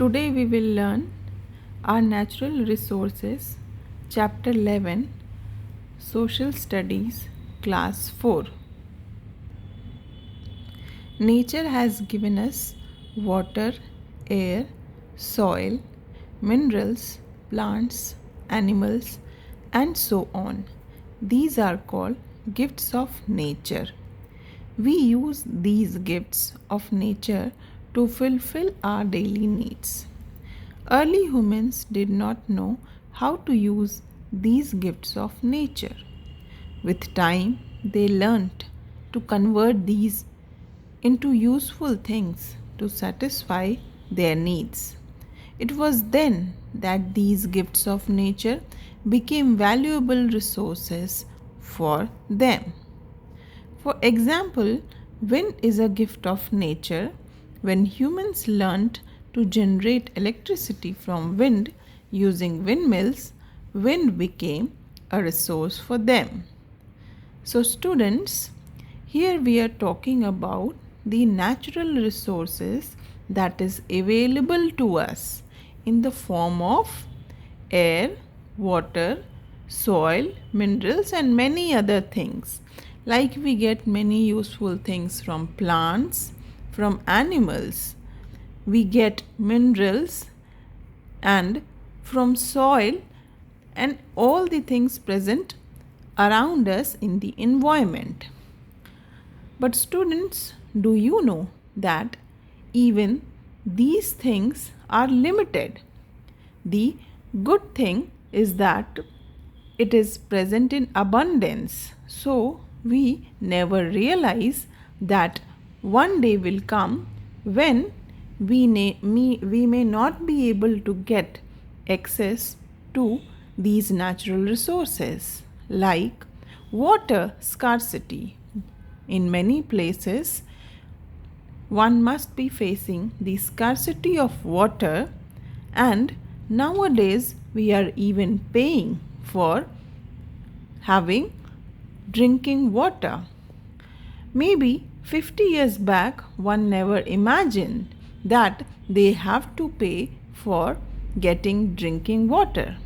Today we will learn our natural resources, chapter 11, Social Studies, class 4. Nature has given us water, air, soil, minerals, plants, animals, and so on. These are called gifts of nature. We use these gifts of nature to fulfill our daily needs. Early humans did not know how to use these gifts of nature. With time, they learnt to convert these into useful things to satisfy their needs. It was then that these gifts of nature became valuable resources for them. For example, wind is a gift of nature. When humans learned to generate electricity from wind using windmills, wind became a resource for them. So, students, here we are talking about the natural resources that is available to us in the form of air, water, soil, minerals, and many other things. Like we get many useful things from plants, from animals, we get minerals and from soil and all the things present around us in the environment. But students, do you know that even these things are limited? The good thing is that it is present in abundance. So, we never realize that one day will come when we may not be able to get access to these natural resources like water scarcity. In many places, one must be facing the scarcity of water, and nowadays we are even paying for having drinking water. Maybe 50 years back, one never imagined that they have to pay for getting drinking water.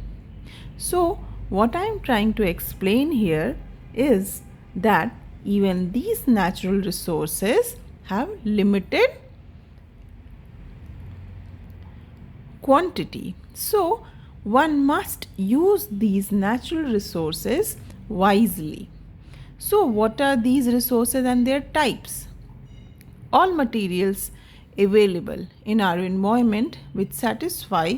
So, what I am trying to explain here is that even these natural resources have limited quantity. So, one must use these natural resources wisely. So, what are these resources and their types? All materials available in our environment which satisfy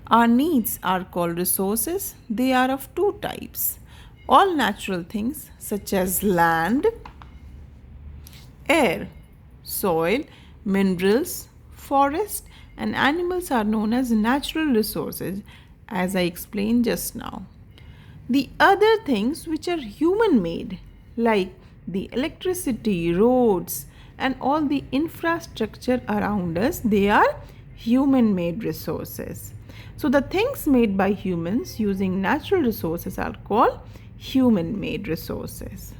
our needs are called resources. They are of two types. All natural things such as land, air, soil, minerals, forest, and animals are known as natural resources, as I explained just now. The other things which are human made, like the electricity, roads, and all the infrastructure around us, they are human made resources. So, the things made by humans using natural resources are called human made resources.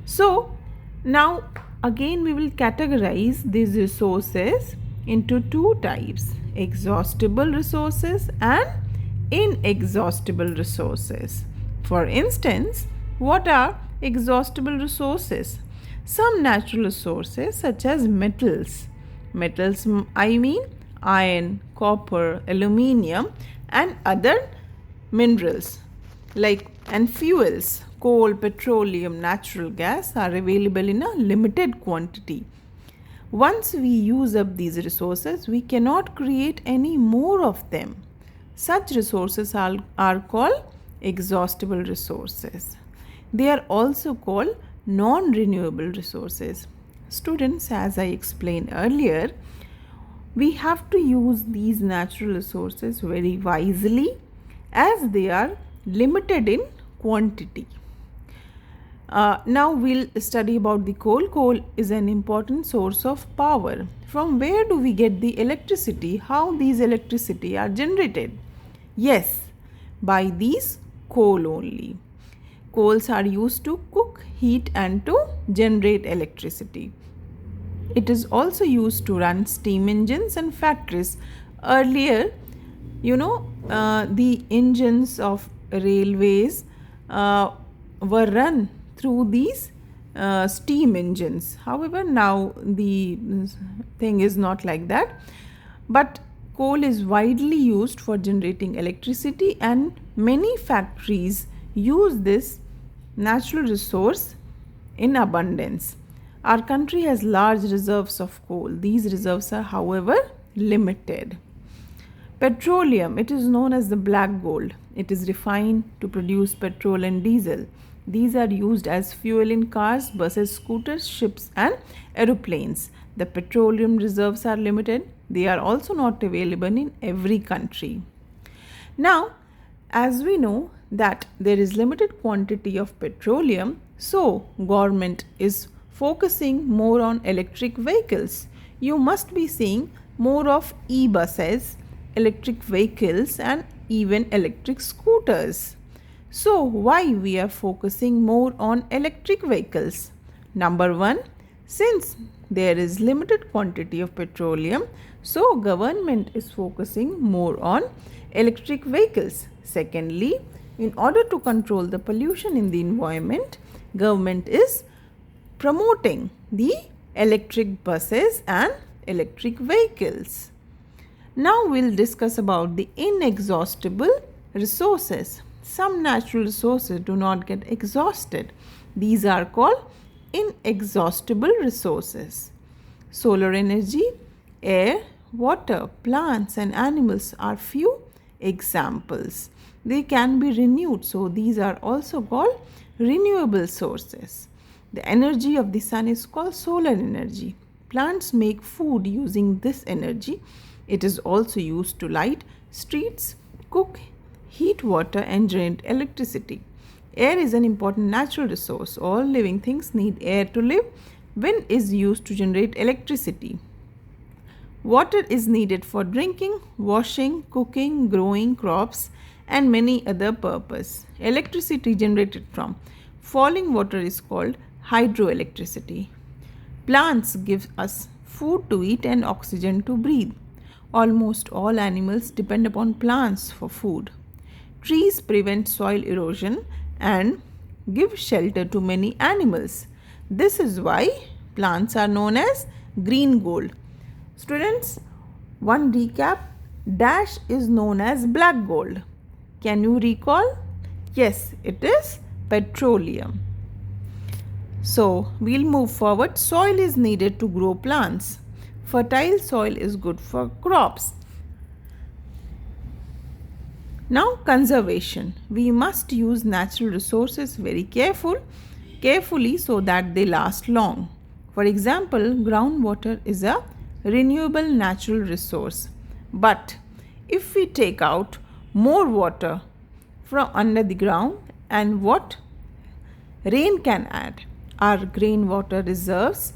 So, now again we will categorize these resources into two types: exhaustible resources and inexhaustible resources. For instance, what are exhaustible resources? Some natural resources such as metals. Metals, I mean iron, copper, aluminium, and other minerals and fuels, coal, petroleum, natural gas are available in a limited quantity. Once we use up these resources, we cannot create any more of them. Such resources are called exhaustible resources. They are also called non-renewable resources. Students, as I explained earlier, we have to use these natural resources very wisely as they are limited in quantity. Now we'll study about the coal. Coal is an important source of power. From where do we get the electricity? How these electricity are generated? Yes, by these coal only. Coals are used to cook, heat, and to generate electricity. It is also used to run steam engines and factories. Earlier, the engines of railways were run through these steam engines. However, now the thing is not like that. But coal is widely used for generating electricity, and many factories use this natural resource in abundance. Our country has large reserves of coal. These reserves are, however, limited. Petroleum, it is known as the black gold. It is refined to produce petrol and diesel. These are used as fuel in cars, buses, scooters, ships, and aeroplanes. The petroleum reserves are limited. They are also not available in every country. Now, as we know that there is limited quantity of petroleum, so government is focusing more on electric vehicles. You must be seeing more of e-buses, electric vehicles, and even electric scooters. So why we are focusing more on electric vehicles? Number one, since there is limited quantity of petroleum, so government is focusing more on electric vehicles. Secondly, in order to control the pollution in the environment, government is promoting the electric buses and electric vehicles. Now we'll discuss about the inexhaustible resources. Some natural resources do not get exhausted. These are called inexhaustible resources. Solar energy, air, water, plants and animals are few examples. They can be renewed, so these are also called renewable sources. The energy of the sun is called solar energy. Plants make food using this energy. It is also used to light streets, cook, heat water and generate electricity. Air is an important natural resource. All living things need air to live. Wind is used to generate electricity. Water is needed for drinking, washing, cooking, growing crops and many other purposes. Electricity generated from falling water is called hydroelectricity. Plants give us food to eat and oxygen to breathe. Almost all animals depend upon plants for food. Trees prevent soil erosion and give shelter to many animals. This is why plants are known as green gold. Students, one recap, dash is known as black gold. Can you recall? Yes, it is petroleum. So, we'll move forward. Soil is needed to grow plants. Fertile soil is good for crops. Now, conservation. We must use natural resources very carefully so that they last long. For example, groundwater is a renewable natural resource. But if we take out more water from under the ground and what rain can add, our rainwater reserves